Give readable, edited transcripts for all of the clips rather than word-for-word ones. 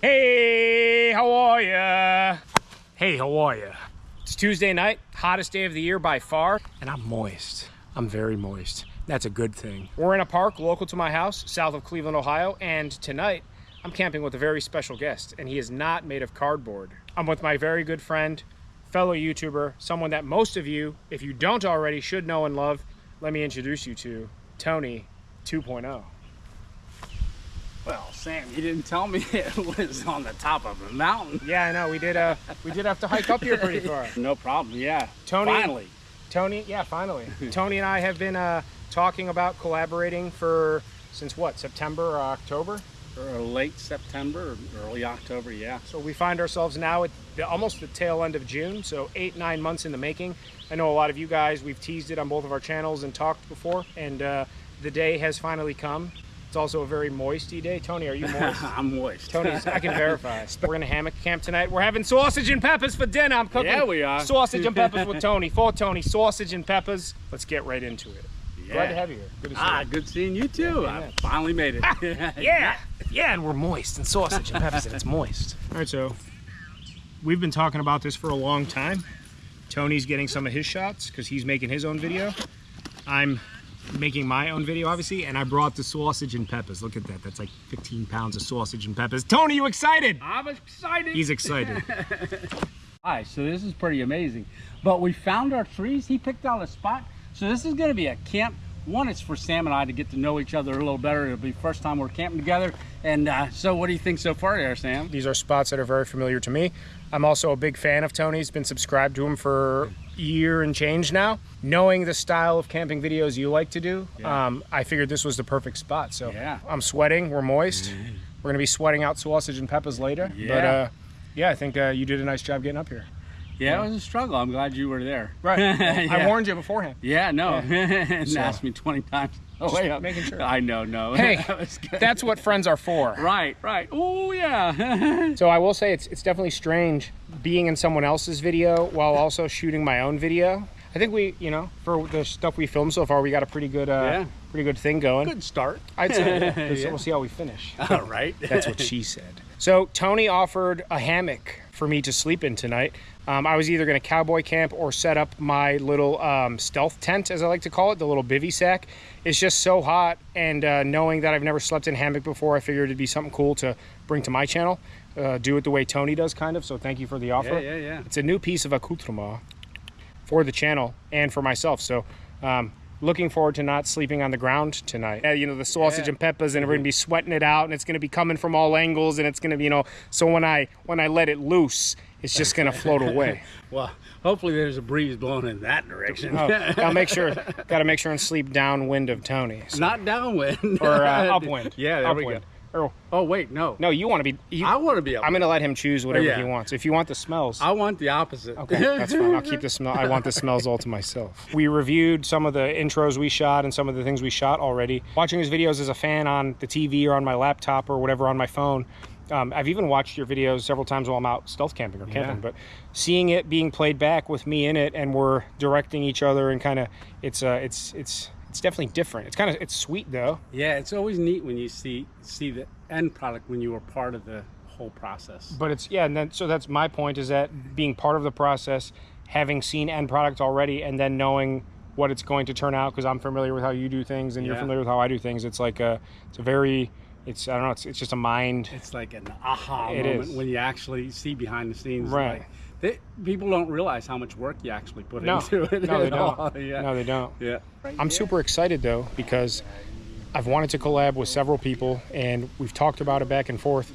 Hey, how are ya? Hey, how are ya? It's Tuesday night, hottest day of the year by far, and I'm moist. I'm very moist. That's a good thing. We're in a park local to my house, south of Cleveland, Ohio, and tonight I'm camping with a very special guest, and he is not made of cardboard. I'm with my very good friend, fellow YouTuber, someone that most of you, if you don't already, should know and love. Let me introduce you to Tony 2.0. Well, Sam, you didn't tell me it was on the top of a mountain. Yeah, I know. We did have to hike up here pretty far. No problem. Yeah. Tony. Finally. Tony. Yeah, finally. Tony and I have been talking about collaborating since what? September or October? Or late September, early October. Yeah. So we find ourselves now at almost the tail end of June. So 8-9 months in the making. I know a lot of you guys. We've teased it on both of our channels and talked before, and the day has finally come. It's also a very moisty day. Tony, are you moist? I'm moist. Tony's, I can verify. We're in a hammock camp tonight. We're having sausage and peppers for dinner. I'm cooking we are. sausage and peppers with Tony. For Tony, sausage and peppers. Let's get right into it. Yeah. Glad to have you here. Good to see you. Good seeing you too. Yeah, I finally made it. Yeah, and we're moist and sausage and peppers and it's moist. All right, so we've been talking about this for a long time. Tony's getting some of his shots because he's making his own video. I'm making my own video, obviously, and I brought the sausage and peppers. Look at that. That's like 15 pounds of sausage and peppers. Tony, you excited? I'm excited. He's excited. Alright, so this is pretty amazing. But we found our trees. He picked out a spot. So this is going to be a camp. One, it's for Sam and I to get to know each other a little better. It'll be the first time we're camping together. And so what do you think so far there, Sam? These are spots that are very familiar to me. I'm also a big fan of Tony's. Been subscribed to him for a year and change now. Knowing the style of camping videos you like to do, I figured this was the perfect spot. So I'm sweating. We're moist. We're going to be sweating out sausage and peppers later. Yeah. But yeah, I think you did a nice job getting up here. Yeah, it was a struggle. I'm glad you were there. Right. I warned you beforehand. Yeah, no. And asked me 20 times. Oh, wait, making sure. I know, no. Hey, that's what friends are for. Right. Oh, yeah. So I will say it's definitely strange being in someone else's video while also shooting my own video. I think we, for the stuff we filmed so far, we got a pretty good thing going. Good start. I'd say. So we'll see how we finish. All right. That's what she said. So Tony offered a hammock for me to sleep in tonight. I was either going to cowboy camp or set up my little stealth tent, as I like to call it, the little bivy sack. It's just so hot, and knowing that I've never slept in hammock before, I figured it'd be something cool to bring to my channel. Do it the way Tony does, kind of. So thank you for the offer. Yeah. It's a new piece of accoutrement for the channel and for myself. So looking forward to not sleeping on the ground tonight. The sausage and peppers, and we're gonna be sweating it out, and it's gonna be coming from all angles, and it's gonna be, so when I let it loose, it's just gonna float away. Well, hopefully there's a breeze blowing in that direction. Gotta make sure and sleep downwind of Tony. So. Not downwind. Or upwind. Yeah, there we go. Oh, wait, no. No, you want to be... I want to be upwind. I'm going to let him choose whatever he wants. If you want the smells... I want the opposite. Okay, that's fine. I'll keep the smell. I want the smells all to myself. We reviewed some of the intros we shot and some of the things we shot already. Watching his videos as a fan on the TV or on my laptop or whatever on my phone. I've even watched your videos several times while I'm out stealth camping or camping, but seeing it being played back with me in it, and we're directing each other, and kind of, it's definitely different. It's sweet though. Yeah, it's always neat when you see the end product when you were part of the whole process. But so that's my point, is that being part of the process, having seen end product already, and then knowing what it's going to turn out, because I'm familiar with how you do things and you're familiar with how I do things. It's like I don't know, it's just a mind. It's like an aha moment when you actually see behind the scenes. Right. People don't realize how much work you actually put into it. No, they don't. No, they don't. Yeah. I'm super excited though, because I've wanted to collab with several people, and we've talked about it back and forth.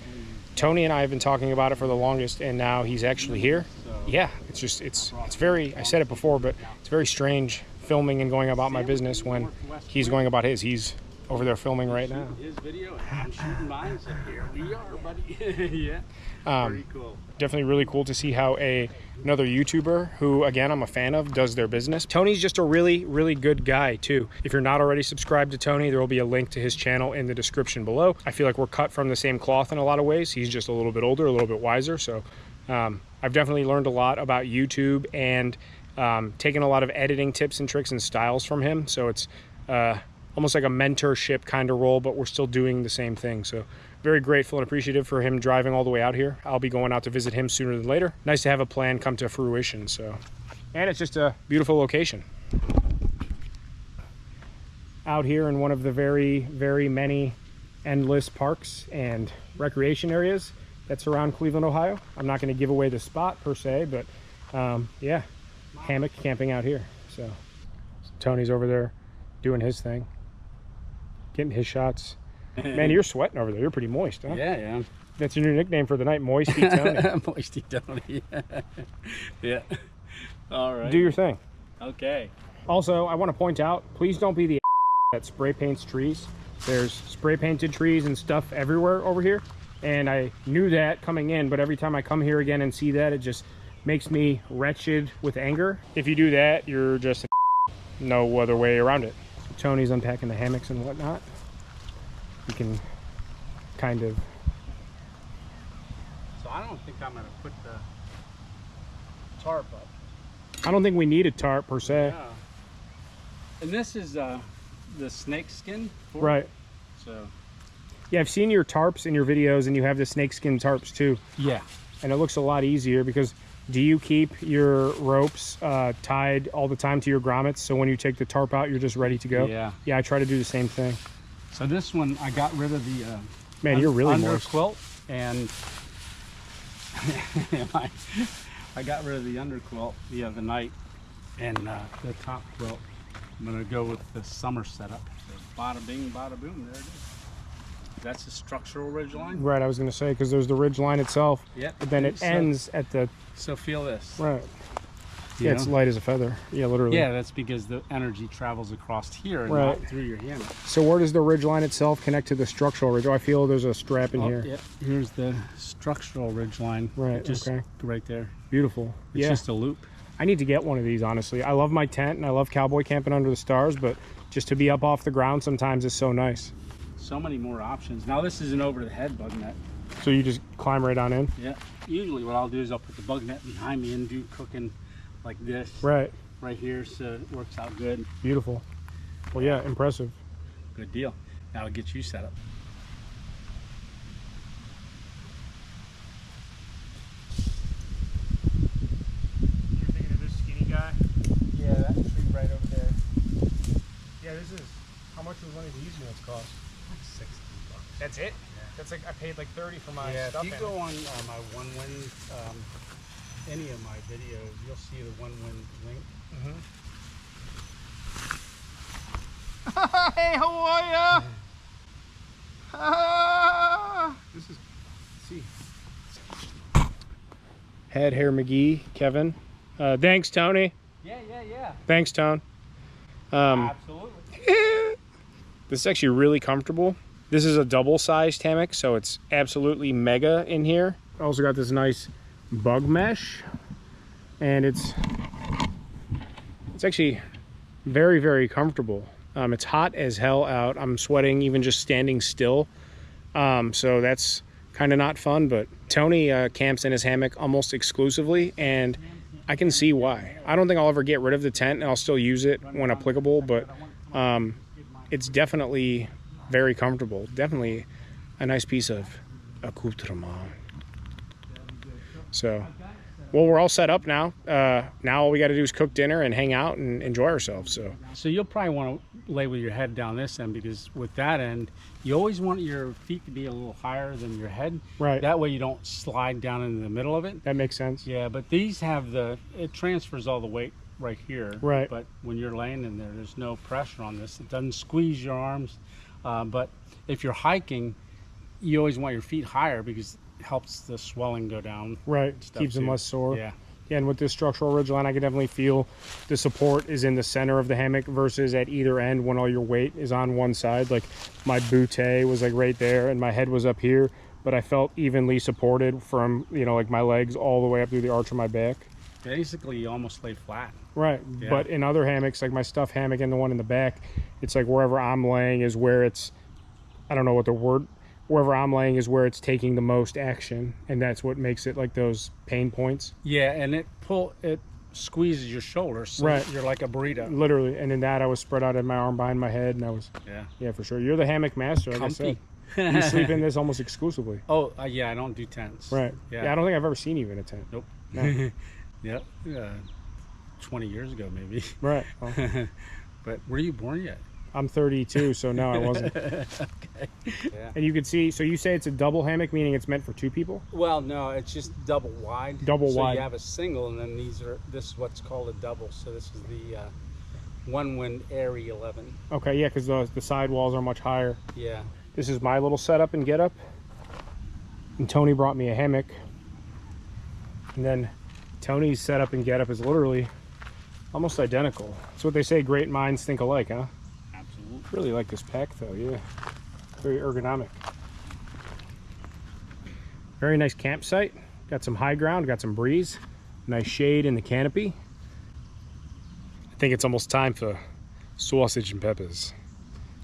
Tony and I have been talking about it for the longest, and now he's actually here. Yeah, it's very, I said it before, but it's very strange filming and going about my business when he's going about his. He's over there filming right now. His video, and I'm shooting mine, so here we are, buddy. Yeah. Very cool. Definitely really cool to see how another YouTuber, who again I'm a fan of, does their business. Tony's just a really, really good guy too. If you're not already subscribed to Tony, there will be a link to his channel in the description below. I feel like we're cut from the same cloth in a lot of ways. He's just a little bit older, a little bit wiser. So I've definitely learned a lot about YouTube, and taken a lot of editing tips and tricks and styles from him. So it's almost like a mentorship kind of role, but we're still doing the same thing. So very grateful and appreciative for him driving all the way out here. I'll be going out to visit him sooner than later. Nice to have a plan come to fruition. So, and it's just a beautiful location out here in one of the very, very many endless parks and recreation areas that surround Cleveland, Ohio. I'm not going to give away the spot per se, but yeah, hammock camping out here. So Tony's over there doing his thing, getting his shots. Man, you're sweating over there. You're pretty moist, huh? Yeah, yeah. That's your new nickname for the night, Moisty Tony. Moisty Tony. Yeah. All right. Do your thing. Okay. Also, I want to point out, please don't be the that spray paints trees. There's spray painted trees and stuff everywhere over here, and I knew that coming in, but every time I come here again and see that, it just makes me wretched with anger. If you do that, you're just no other way around it. Tony's unpacking the hammocks and whatnot. You can kind of... So I don't think I'm going to put the tarp up. I don't think we need a tarp per se. Yeah. And this is the snake skin. Right. So. Yeah, I've seen your tarps in your videos, and you have the snakeskin tarps too. Yeah. And it looks a lot easier because do you keep your ropes tied all the time to your grommets, so when you take the tarp out, you're just ready to go? Yeah. Yeah, I try to do the same thing. So this one, I got rid of the man, you're really under moist. quilt, and I got rid of the under quilt the other night, and the top quilt. I'm gonna go with the summer setup. So bada bing, bada boom. There it is. That's a structural ridge line. Right, I was going to say, because there's the ridge line itself, Yep. but then it ends at the... So feel this. Right. You Yeah, know? it's light as a feather. Yeah, literally. Yeah, that's because the energy travels across here and Right. not through your hammock. So where does the ridge line itself connect to the structural ridge? Oh, I feel there's a strap in here. Yep. Here's the structural ridge line. Right, Just okay. right there. Beautiful. It's yeah. just a loop. I need to get one of these, honestly. I love my tent, and I love cowboy camping under the stars, but just to be up off the ground sometimes is so nice. So many more options. Now this is an over the head bug net. So you just climb right on in? Yeah. Usually what I'll do is I'll put the bug net behind me and do cooking like this. Right. Right here, so it works out good. Beautiful. Well, yeah, impressive. Good deal. Now I'll get you set up. You're thinking of this skinny guy? Yeah, that tree right over there. Yeah, this is... How much was one of these units cost? Like $60. That's it? Yeah. That's like, I paid like 30 for my Yeah, stuff. if you go on my One Wind, any of my videos, you'll see the One Wind link. Hey, how are ya? This is... Let's see. Head Hair McGee, Kevin. Thanks, Tony. Yeah. Thanks, Tone. Absolutely. This is actually really comfortable. This is a double-sized hammock, so it's absolutely mega in here. Also got this nice bug mesh, and it's actually very, very comfortable. It's hot as hell out. I'm sweating even just standing still, so that's kind of not fun. But Tony camps in his hammock almost exclusively, and I can see why. I don't think I'll ever get rid of the tent, and I'll still use it when applicable, but it's definitely very comfortable. Definitely a nice piece of accoutrement. So, well, we're all set up now. Now all we got to do is cook dinner and hang out and enjoy ourselves. So you'll probably want to lay with your head down this end, because with that end, you always want your feet to be a little higher than your head. Right. That way you don't slide down into the middle of it. That makes sense. Yeah, but these have it transfers all the weight right here. Right. But when you're laying in there, there's no pressure on this. It doesn't squeeze your arms. But if you're hiking, you always want your feet higher because it helps the swelling go down. Right. Keeps them less sore. Yeah. Yeah, and with this structural ridge line, I can definitely feel the support is in the center of the hammock versus at either end when all your weight is on one side. Like my bootay was like right there and my head was up here, but I felt evenly supported from, like my legs all the way up through the arch of my back. Basically, you almost lay flat. Right. Yeah. But in other hammocks, like my stuffed hammock and the one in the back, it's like wherever I'm laying is where it's, I don't know what the word, wherever I'm laying is where it's taking the most action, and that's what makes it like those pain points. Yeah, and squeezes your shoulders. So Right. you're like a burrito. Literally. And in that, I was spread out in my arm behind my head, and I was, yeah, for sure. You're the hammock master, like Comfy. I said. You sleep in this almost exclusively. Oh, yeah, I don't do tents. Right. Yeah, I don't think I've ever seen you in a tent. Nope. No. Yep. 20 years ago, maybe. Right. Well, But were you born yet? I'm 32, so no, I wasn't. Okay. Yeah. And you can see, so you say it's a double hammock, meaning it's meant for two people? Well, no, it's just double wide. Double so wide. You have a single, and then this is what's called a double. So this is the one wind Airy 11. Okay, yeah, because the side walls are much higher. Yeah. This is my little setup and get up. And Tony brought me a hammock. And then Tony's setup and get up is literally almost identical. That's what they say, great minds think alike, huh? Absolutely. Really like this pack though, yeah. Very ergonomic. Very nice campsite. Got some high ground, got some breeze. Nice shade in the canopy. I think it's almost time for sausage and peppers.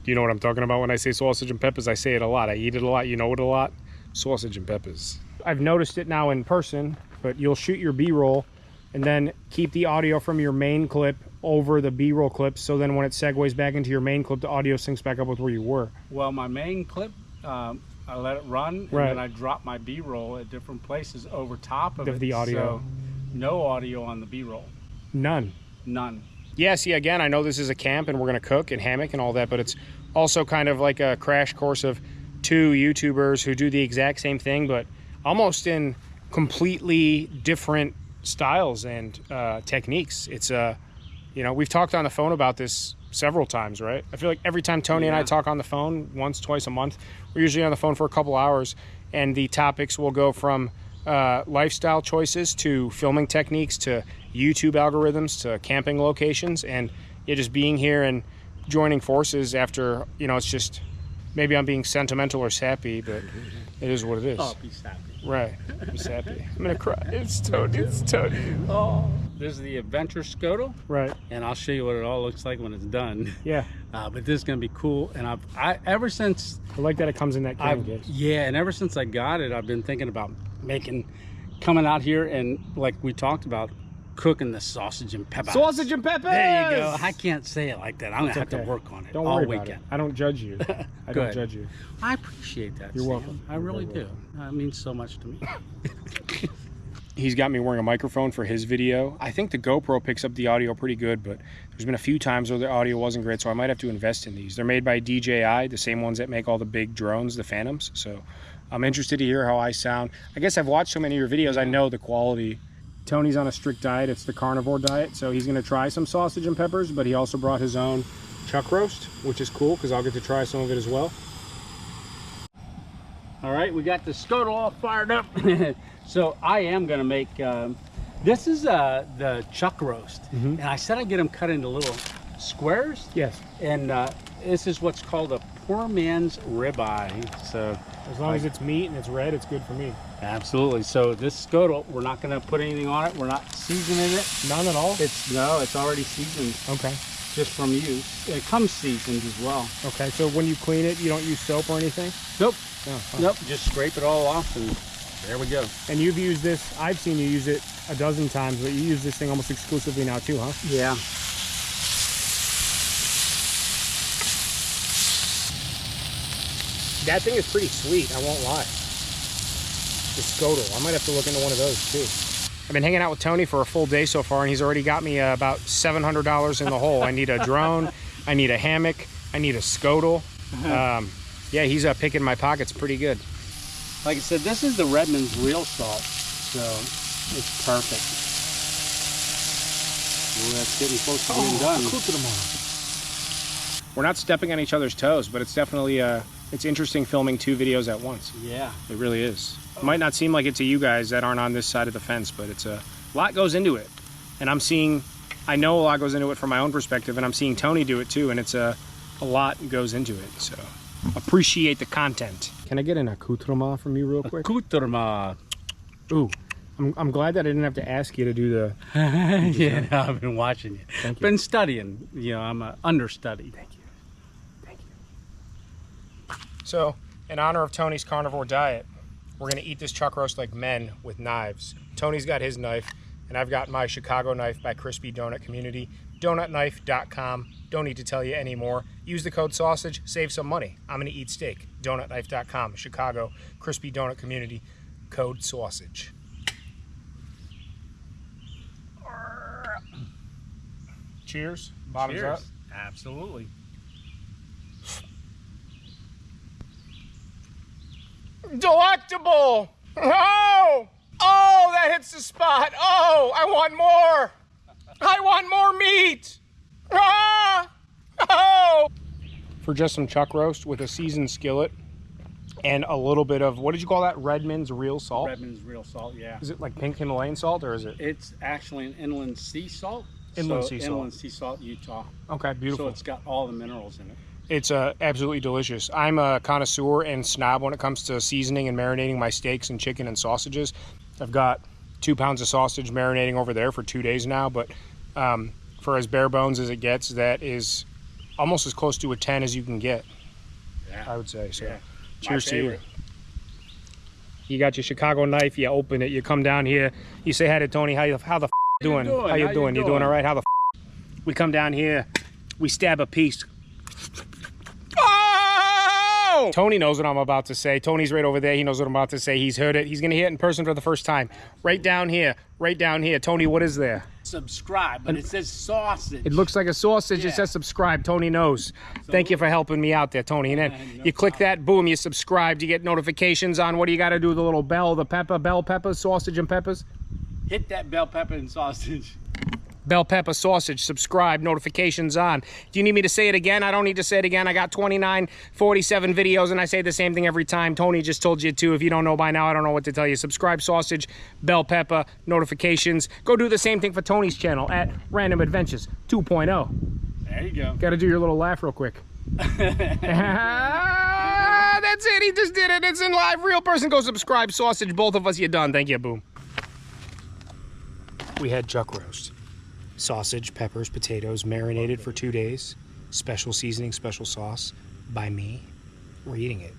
Do you know what I'm talking about when I say sausage and peppers? I say it a lot. I eat it a lot. You know it a lot. Sausage and peppers. I've noticed it now in person, but you'll shoot your B-roll and then keep the audio from your main clip over the B-roll clips, so then when it segues back into your main clip, the audio syncs back up with where you were. Well, my main clip, I let it run, and Right. then I drop my B-roll at different places over top of it. The audio. So no audio on the B-roll. None. None. Yeah, see, again, I know this is a camp and we're going to cook and hammock and all that, but it's also kind of like a crash course of two YouTubers who do the exact same thing, but almost in completely different styles and techniques. It's you know, we've talked on the phone about this several times, right? I feel like every time Tony and I talk on the phone, once, twice a month, we're usually on the phone for a couple hours, and the topics will go from lifestyle choices to filming techniques to YouTube algorithms to camping locations, and yeah, just being here and joining forces after, you know, it's just, maybe I'm being sentimental or sappy, but it is what it is. Oh, be sappy. Right, I'm sappy. I'm gonna cry. It's Tony, it's Tony. Oh, this is the Adventure Scodel, Right, and I'll show you what it all looks like when it's done. yeah. But this is gonna be cool, and I ever since I like that it comes in that can case. yeah, and ever since I got it, I've been thinking about coming out here and, like we talked about, cooking the sausage and peppers. Sausage and peppers! There you go. I can't say it like that. I'm gonna have to Okay. work on it Don't all worry weekend. about it. I don't judge you. I don't Good. judge you. I appreciate that. You're Sam. welcome. I You're really very do. That means so much to me. He's got me wearing a microphone for his video. I think the GoPro picks up the audio pretty good, but there's been a few times where the audio wasn't great, so I might have to invest in these. They're made by DJI, the same ones that make all the big drones, the Phantoms. So I'm interested to hear how I sound. I guess I've watched so many of your videos, I know the quality. Tony's on a strict diet. It's the carnivore diet, so he's going to try some sausage and peppers, but he also brought his own chuck roast, which is cool because I'll get to try some of it as well. All right, we got the scodel all fired up. So I am gonna make, this is the chuck roast. And I said I'd get them cut into little squares. Yes. And this is what's called a poor man's ribeye. So As long as it's meat and it's red, it's good for me. absolutely. So this scodel, we're not gonna put anything on it. We're not seasoning it. None at all? It's already seasoned Okay. just from use. It comes seasoned as well. Okay, so when you clean it, you don't use soap or anything? Nope. No. Nope. Just scrape it all off and there we go. And you've used this, I've seen you use it a dozen times, but you use this thing almost exclusively now too, huh? Yeah. That thing is pretty sweet, I won't lie. The scodel, I might have to look into one of those too. I've been hanging out with Tony for a full day so far, and he's already got me about $700 in the hole. I need a drone, I need a hammock, I need a scodel. Yeah, he's picking my pockets pretty good. Like I said, this is the Redmond's real salt, so it's perfect. Well, that's getting close to being done. We're not stepping on each other's toes, but it's definitely it's interesting filming two videos at once. Yeah. It really is. It might not seem like it to you guys that aren't on this side of the fence, but it's a lot goes into it. And I know a lot goes into it from my own perspective, and I'm seeing Tony do it too, and it's a lot goes into it. So appreciate the content. Can I get an accoutrement from you real quick? Accoutrement. Ooh, I'm glad that I didn't have to ask you to do the... Yeah, I've been watching you. Thank you. Been studying. You know, I'm an understudy. Thank you. Thank you. So, in honor of Tony's carnivore diet, we're going to eat this chuck roast like men with knives. Tony's got his knife, And I've got my Chicago knife by Crispy Donut Community, donutknife.com. Don't need to tell you anymore. Use the code sausage, save some money. I'm gonna eat steak. Donutknife.com, Chicago, Crispy Donut Community, code sausage. Cheers. Bottoms Cheers. up. Absolutely. Delectable. Oh, that hits the spot. Oh, I want more. I want more meat. Oh. For just some chuck roast with a seasoned skillet and a little bit of, what did you call that? Redmond's real salt? Redmond's real salt, yeah. Is it like pink Himalayan salt, or is it? It's actually an inland sea salt. Inland sea salt. Inland sea salt, Utah. Okay, beautiful. So it's got all the minerals in it. It's absolutely delicious. I'm a connoisseur and snob when it comes to seasoning and marinating my steaks and chicken and sausages. I've got 2 pounds of sausage marinating over there for 2 days now, but for as bare bones as it gets, that is almost as close to a 10 as you can get. Yeah. I would say. So Yeah. cheers to you. You got your Chicago knife, you open it, you come down here, you say hi to Tony. How the f doing? How you doing? You doing all right? How the f? We come down here, we stab a piece. Oh! Tony knows what I'm about to say. Tony's right over there. He knows what I'm about to say. He's heard it. He's going to hear it in person for the first time. Right down here. Right down here. Tony, what is there? Subscribe, but it says sausage. It looks like a sausage. Yeah. It says subscribe. Tony knows. Thank you for helping me out there, Tony. And then No you click that, boom, you subscribed. You get notifications on what do you got to do? The little bell, the bell peppers, sausage and peppers. Hit that bell pepper and sausage. Bell pepper sausage, subscribe, notifications on. Do you need me to say it again? I don't need to say it again. I got 29, 47 videos and I say the same thing every time. Tony just told you to. If you don't know by now, I don't know what to tell you. Subscribe, sausage, bell pepper, notifications. Go do the same thing for Tony's channel at Random Adventures 2.0. There you go. Got to do your little laugh real quick. That's it. He just did it. It's in live. Real person. Go subscribe, sausage. Both of us, you're done. Thank you. Boom. We had chuck roast. Sausage, peppers, potatoes, marinated for 2 days. Special seasoning, special sauce by me. We're eating it.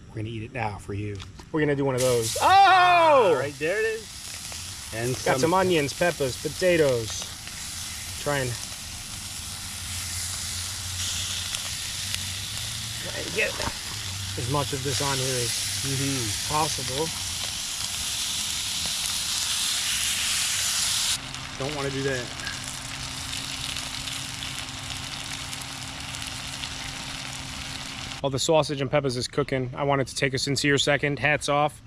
We're gonna eat it now for you. We're gonna do one of those. Oh! Right there it is. And Got some onions, peppers, potatoes. Try and get as much of this on here as possible. Don't want to do that. While the sausage and peppers is cooking, I wanted to take a sincere second. Hats off.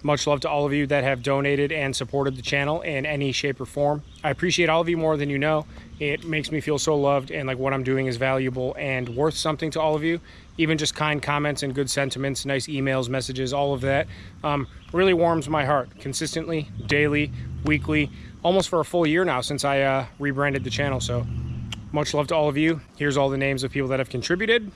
Much love to all of you that have donated and supported the channel in any shape or form. I appreciate all of you more than you know. It makes me feel so loved and like what I'm doing is valuable and worth something to all of you. Even just kind comments and good sentiments, nice emails, messages, all of that really warms my heart. Consistently, daily, weekly, almost for a full year now since I rebranded the channel. So much love to all of you. Here's all the names of people that have contributed.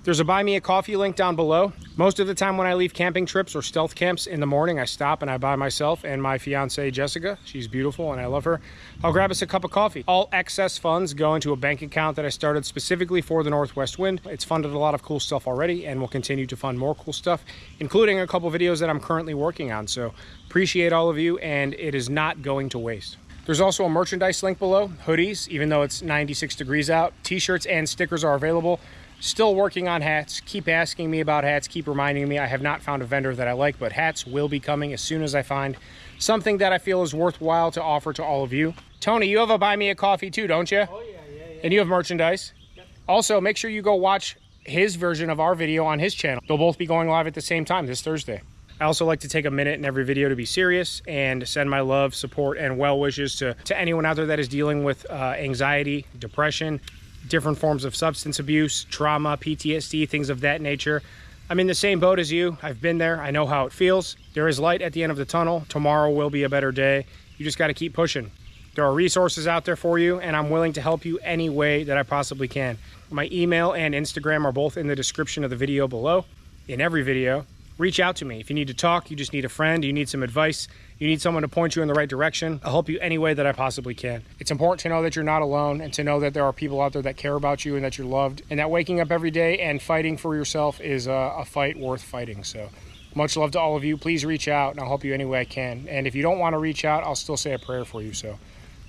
There's a buy me a coffee link down below. Most of the time when I leave camping trips or stealth camps in the morning, I stop and I buy myself and my fiance Jessica. She's beautiful and I love her. I'll grab us a cup of coffee. All excess funds go into a bank account that I started specifically for the Northwest Wind. It's funded a lot of cool stuff already and will continue to fund more cool stuff, including a couple videos that I'm currently working on. So appreciate all of you and it is not going to waste. There's also a merchandise link below. Hoodies, even though it's 96 degrees out. T-shirts and stickers are available. Still working on hats. Keep asking me about hats. Keep reminding me. I have not found a vendor that I like, but hats will be coming as soon as I find something that I feel is worthwhile to offer to all of you. Tony, you have a buy me a coffee too, don't you? Oh, yeah. And you have merchandise. Yep. Also, make sure you go watch his version of our video on his channel. They'll both be going live at the same time this Thursday. I also like to take a minute in every video to be serious and send my love, support, and well wishes to anyone out there that is dealing with anxiety, depression, different forms of substance abuse, trauma, PTSD, things of that nature. I'm in the same boat as you. I've been there. I know how it feels. There is light at the end of the tunnel. Tomorrow will be a better day. You just got to keep pushing. There are resources out there for you, and I'm willing to help you any way that I possibly can. My email and Instagram are both in the description of the video below. In every video, reach out to me. If you need to talk, you just need a friend, you need some advice, you need someone to point you in the right direction, I'll help you any way that I possibly can. It's important to know that you're not alone and to know that there are people out there that care about you and that you're loved and that waking up every day and fighting for yourself is a fight worth fighting. So Much love to all of you. Please reach out and I'll help you any way I can. And if you don't want to reach out, I'll still say a prayer for you. So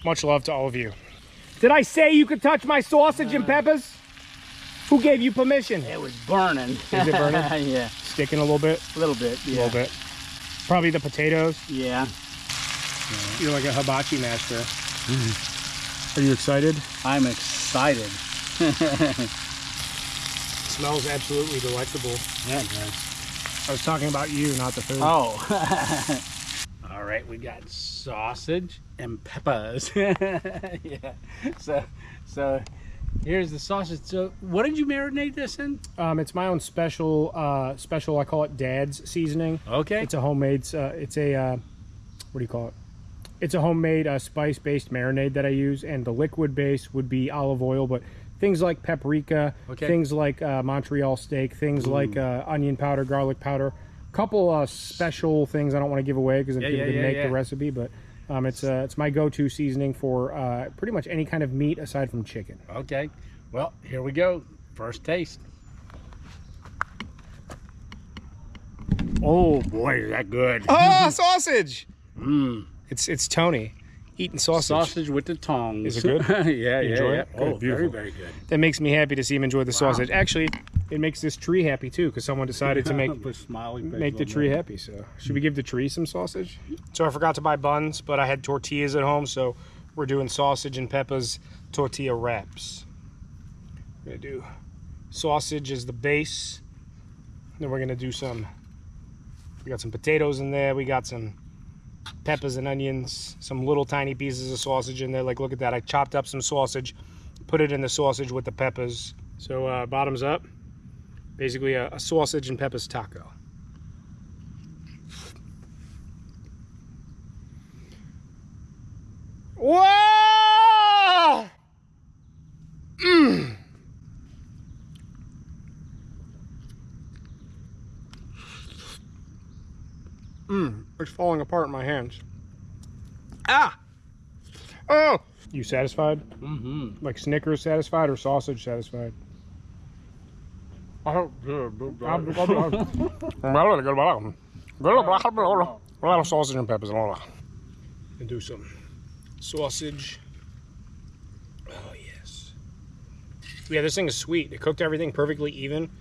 much love to all of you. Did I say you could touch my sausage and peppers? Who gave you permission? It was burning. Is it burning? Yeah. Sticking a little bit? A little bit, yeah. A little bit. Probably the potatoes. Yeah. You're like a hibachi master. Are you excited? I'm excited. Smells absolutely delectable. Yeah, it does. I was talking about you, not the food. Oh. All right, we got sausage and peppers. Yeah. So here's the sausage. So what did you marinate this in? It's my own special, I call it Dad's seasoning. Okay. It's a homemade, what do you call it? It's a homemade spice-based marinade that I use, and the liquid base would be olive oil, but things like paprika, things like Montreal steak, things like onion powder, garlic powder, a couple special things I don't want to give away because I didn't make the recipe, but it's my go-to seasoning for pretty much any kind of meat aside from chicken. Okay, well, here we go. First taste. Oh boy, is that good. Oh, sausage! Mmm. It's Tony eating sausage. Sausage with the tongs. Is it good? Yeah, Enjoy yeah. it? Oh, Good, beautiful. very good. That makes me happy to see him enjoy the sausage. Actually, it makes this tree happy too, because someone decided to make the tree happy. So should we give the tree some sausage? So I forgot to buy buns, but I had tortillas at home, so we're doing sausage and peppers tortilla wraps. We're gonna do sausage as the base. Then we're gonna do we got some potatoes in there. We got some peppers and onions, some little tiny pieces of sausage in there. Like, look at that. I chopped up some sausage, put it in the sausage with the peppers. So bottoms up, basically a sausage and peppers taco. Whoa! Mmm. It's falling apart in my hands. Ah! Oh! You satisfied? Mm-hmm. Like Snickers satisfied or sausage satisfied? Oh, A lot of sausage and peppers. And do some sausage. Oh, yes. Yeah, this thing is sweet. It cooked everything perfectly even.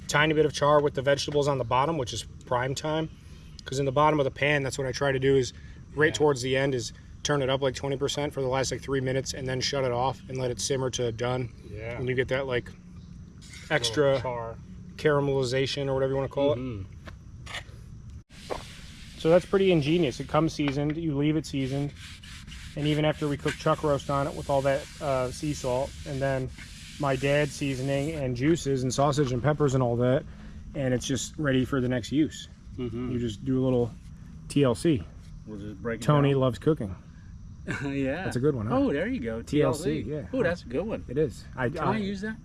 Tiny bit of char with the vegetables on the bottom, which is prime time. Because in the bottom of the pan, that's what I try to do is right towards the end is turn it up like 20% for the last like 3 minutes and then shut it off and let it simmer to done. Yeah. And you get that like extra caramelization or whatever you want to call it. So that's pretty ingenious. It comes seasoned, you leave it seasoned. And even after we cook chuck roast on it with all that sea salt and then my dad's seasoning and juices and sausage and peppers and all that, and it's just ready for the next use. You just do a little TLC. We'll just break it Tony down. loves cooking. Yeah. That's a good one, huh? Oh, there you go. TLC. Yeah. Oh, that's a good one. It is. Can I use that?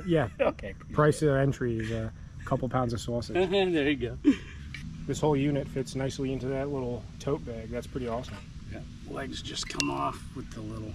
Yeah. Okay. Price of entry is a couple pounds of sausage. There you go. This whole unit fits nicely into that little tote bag. That's pretty awesome. Yeah. Legs just come off with the little...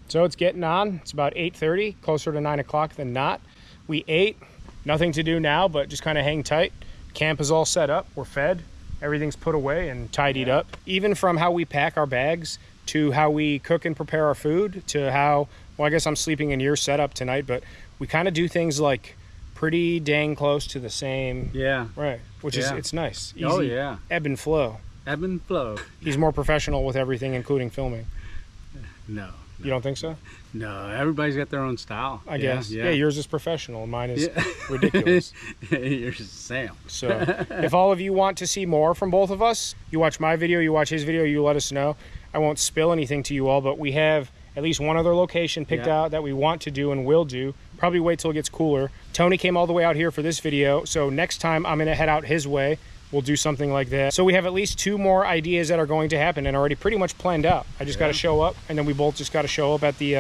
So it's getting on. It's about 8:30, closer to 9 o'clock than not. We ate. Nothing to do now, but just kind of hang tight. Camp is all set up. We're fed. Everything's put away and tidied up. Even from how we pack our bags to how we cook and prepare our food to how, well, I guess I'm sleeping in your setup tonight, but we kind of do things like pretty dang close to the same. Yeah. Right. Which is, it's nice. Easy. Oh, yeah. Ebb and flow. Ebb and flow. He's more professional with everything, including filming. No. You don't think so? No, everybody's got their own style. I guess. Yeah, yours is professional and mine is ridiculous. Yours is Sam. So if all of you want to see more from both of us, you watch my video, you watch his video, you let us know. I won't spill anything to you all, but we have at least one other location picked out that we want to do and will do. Probably wait till it gets cooler. Tony came all the way out here for this video, so next time I'm gonna head out his way. We'll do something like that. So we have at least 2 more ideas that are going to happen and already pretty much planned out. I just got to show up, and then we both just got to show up at the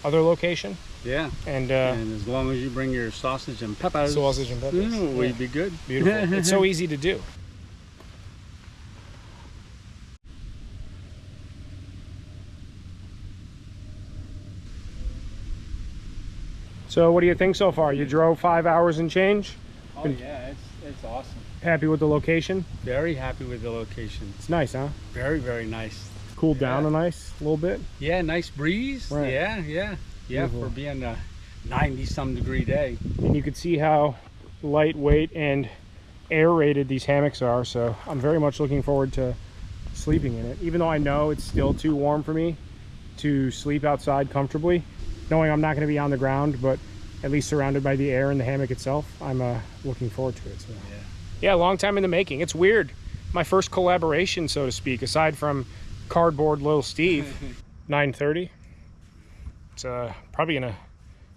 other location. Yeah. And as long as you bring your sausage and peppers. Sausage and peppers. We'd be good. Beautiful. It's so easy to do. So what do you think so far? You drove 5 hours and change? Oh yeah, it's awesome. Happy with the location? Very happy with the location. It's nice, huh? Very, very nice. Cooled down a nice little bit. Yeah, nice breeze. Right. Yeah, Beautiful. for being a 90-some degree day. And you can see how lightweight and aerated these hammocks are, so I'm very much looking forward to sleeping in it, even though I know it's still too warm for me to sleep outside comfortably, knowing I'm not going to be on the ground, but at least surrounded by the air in the hammock itself. I'm looking forward to it. So. Yeah, long time in the making. It's weird, my first collaboration, so to speak, aside from Cardboard Little Steve. 9:30. It's probably gonna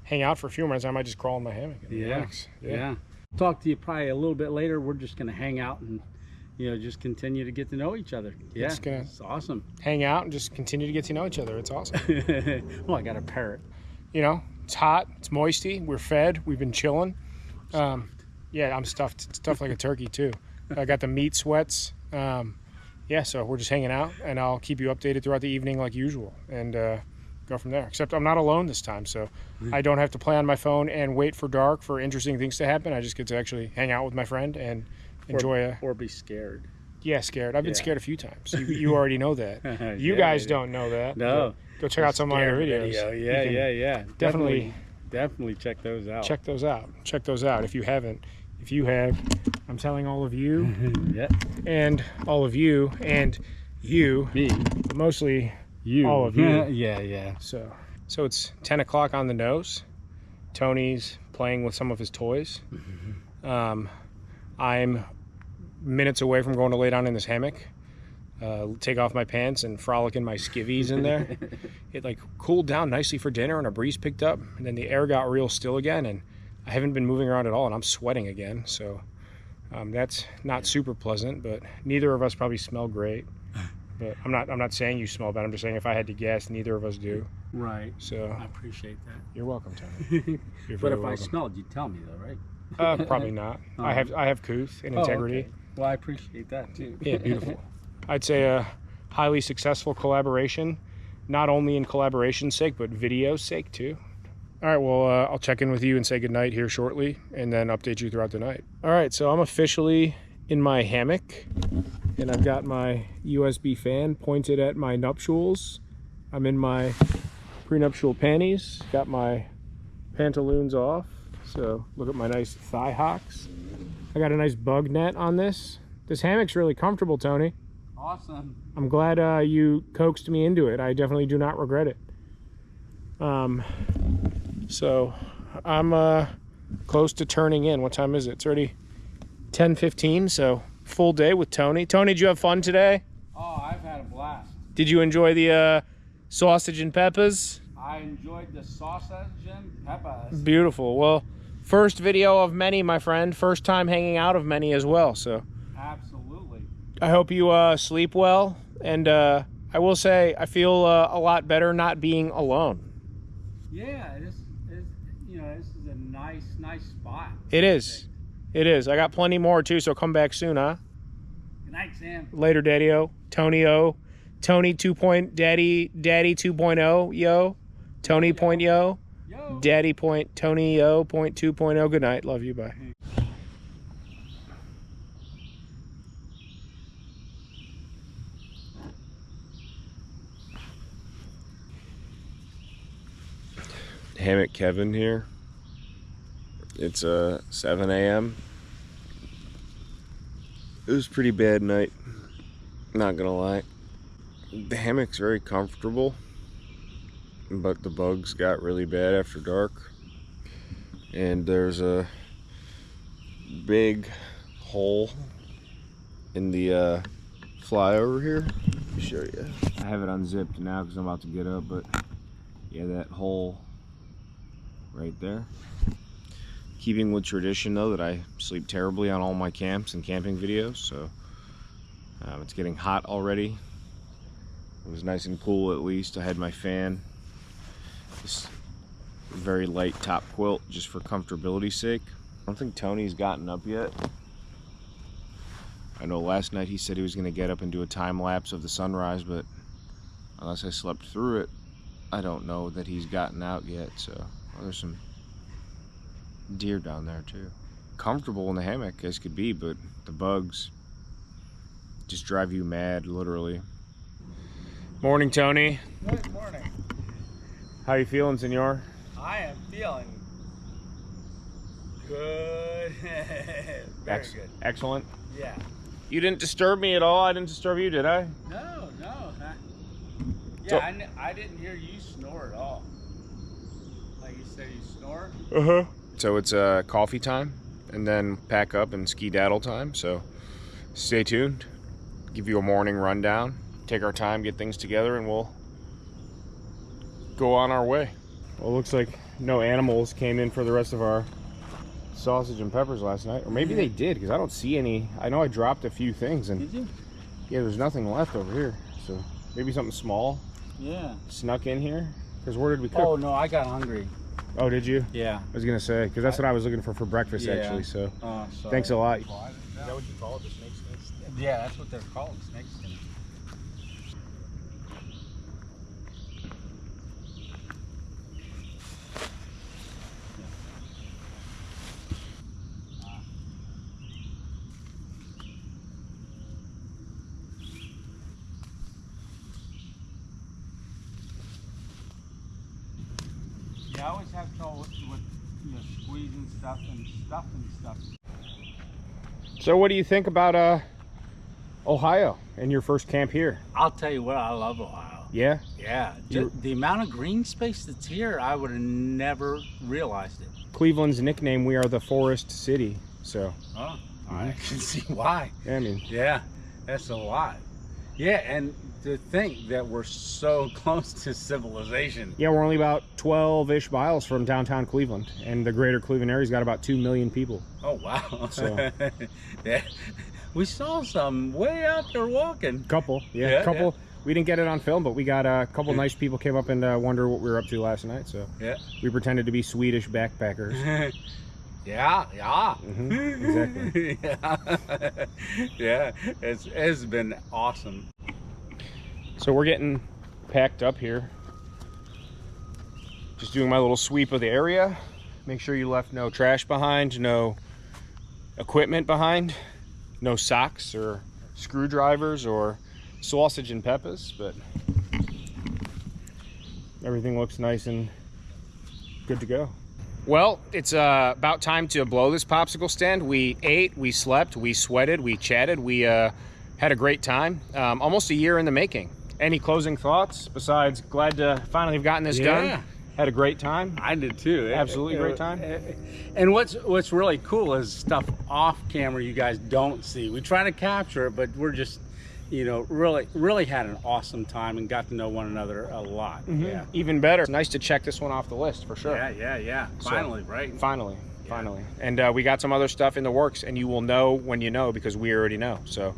hang out for a few minutes. I might just crawl in my hammock and relax. Yeah. Talk to you probably a little bit later. We're just gonna hang out and just continue to get to know each other. Yeah, it's awesome. Hang out and just continue to get to know each other. It's awesome. Well, I got a parrot. It's hot, it's moisty, we're fed, we've been chilling. Yeah, I'm stuffed like a turkey too. I got the meat sweats. Yeah, so we're just hanging out, and I'll keep you updated throughout the evening like usual, and go from there. Except I'm not alone this time, so I don't have to play on my phone and wait for dark for interesting things to happen. I just get to actually hang out with my friend and enjoy or be scared. Yeah, scared. I've been scared a few times. You already know that. You guys don't know that. No. Go check out some of my other videos. Yeah. Definitely check those out. Check those out if you haven't. If you have, I'm telling all of you, and all of you, and you, me, but mostly you, all of you. Yeah. So it's 10 o'clock on the nose. Tony's playing with some of his toys. I'm minutes away from going to lay down in this hammock, take off my pants and frolic in my skivvies in there. It cooled down nicely for dinner, and a breeze picked up, and then the air got real still again, and I haven't been moving around at all, and I'm sweating again, so that's not super pleasant, but neither of us probably smell great. But I'm not saying you smell bad. I'm just saying if I had to guess, neither of us do. Right. So I appreciate that. You're welcome, Tony. You're but if welcome. I smelled, you'd tell me though, right? Probably not. I have couth and integrity. Okay. Well, I appreciate that too. Yeah, beautiful. I'd say a highly successful collaboration, not only in collaboration's sake, but video's sake too. All right, well, I'll check in with you and say goodnight here shortly, and then update you throughout the night. All right, so I'm officially in my hammock, and I've got my USB fan pointed at my nuptials. I'm in my prenuptial panties, got my pantaloons off, so look at my nice thigh hocks. I got a nice bug net on this. This hammock's really comfortable, Tony. Awesome. I'm glad you coaxed me into it. I definitely do not regret it. So I'm close to turning in. What time is it? It's already 10:15, so full day with Tony. Tony, did you have fun today? Oh, I've had a blast. Did you enjoy the sausage and peppers? I enjoyed the sausage and peppers. Beautiful. Well, first video of many, my friend. First time hanging out of many as well. So absolutely. I hope you sleep well, and I will say I feel a lot better not being alone. Yeah, this is a nice spot. It is. I got plenty more too, so come back soon, huh? Good night, Sam. Later, Daddy-O. Tony-O. Tony 2. Daddy 2.0, yo. Tony point yo. Daddy point Tony O point 2.0. Good night. Love you. Bye. Hammock Kevin here. It's 7 a.m. It was a pretty bad night, not gonna lie. The hammock's very comfortable, but the bugs got really bad after dark, and there's a big hole in the flyover here. Let me show you. I have it unzipped now because I'm about to get up, but yeah, that hole right there. Keeping with tradition though, that I sleep terribly on all my camps and camping videos, so it's getting hot already. It was nice and cool at least. I had my fan, this very light top quilt just for comfortability's sake. I don't think Tony's gotten up yet. I know last night he said he was going to get up and do a time lapse of the sunrise, but unless I slept through it, I don't know that he's gotten out yet. So there's some deer down there too. comfortable in the hammock as could be, but the bugs just drive you mad, literally. Morning, Tony. Good morning. How you feeling, senor? I am feeling good. Very good. Excellent. Yeah. You didn't disturb me at all. I didn't disturb you, did I? No. Yeah, So, I didn't hear you snore at all. Like you said, you snore? uh-huh. So it's coffee time, and then pack up and ski-daddle time. So stay tuned. Give you a morning rundown. Take our time, get things together, and we'll go on our way. Well, it looks like no animals came in for the rest of our sausage and peppers last night. Or maybe they did, because I don't see any. I know I dropped a few things, and Did you? yeah, there's nothing left over here. So maybe something small Yeah. snuck in here. Because where did we cook? Oh, no, I got hungry. Oh, did you? Yeah. I was gonna say, because that's what I was looking for breakfast, Yeah. actually. So Oh, sorry. thanks a lot. Is that what you call it, the snake skins? Yeah, that's what they're called, snake skins. Yeah, I always have trouble with squeezing stuff and stuff. So what do you think about Ohio and your first camp here? I'll tell you what, I love Ohio. Yeah? Yeah, You- the amount of green space that's here, I would have never realized it. Cleveland's nickname, we are the forest city. So, Oh, I can see why. yeah, I mean, Yeah, that's a lot. Yeah, and to think that we're so close to civilization. yeah, we're only about 12-ish miles from downtown Cleveland, and the greater Cleveland area's got about 2 million people. Oh, wow. So- Yeah, we saw some way out there walking. Couple, yeah, Yeah, couple. We didn't get it on film, but we got a couple nice people came up and wondered what we were up to last night. So Yeah. we pretended to be Swedish backpackers. Yeah. Exactly. Yeah, it's been awesome. So we're getting packed up here. Just doing my little sweep of the area. Make sure you left no trash behind, no equipment behind, no socks or screwdrivers or sausage and peppers, but everything looks nice and good to go. Well, it's about time to blow this popsicle stand. We ate, we slept, we sweated, we chatted, we had a great time. Almost a year in the making. Any closing thoughts besides glad to finally have gotten this done? Had a great time. I did too. Absolutely great time. And what's really cool is stuff off camera you guys don't see. We try to capture it, but we're just, really had an awesome time and got to know one another a lot. Yeah. Even better. It's nice to check this one off the list for sure. Yeah. Finally, right? Finally. And we got some other stuff in the works, and you will know when you know, because we already know. So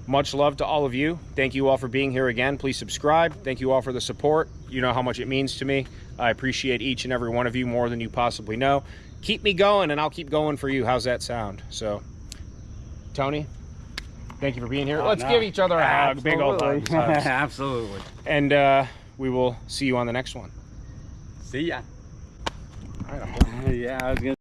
much love to all of you. Thank you all for being here again. Please subscribe. Thank you all for the support. You know how much it means to me. I appreciate each and every one of you more than you possibly know. Keep me going, and I'll keep going for you. How's that sound? So, Tony, thank you for being here. Let's give each other a hug. Big old hug. Absolutely. And we will see you on the next one. See ya. All right, Yeah, I was gonna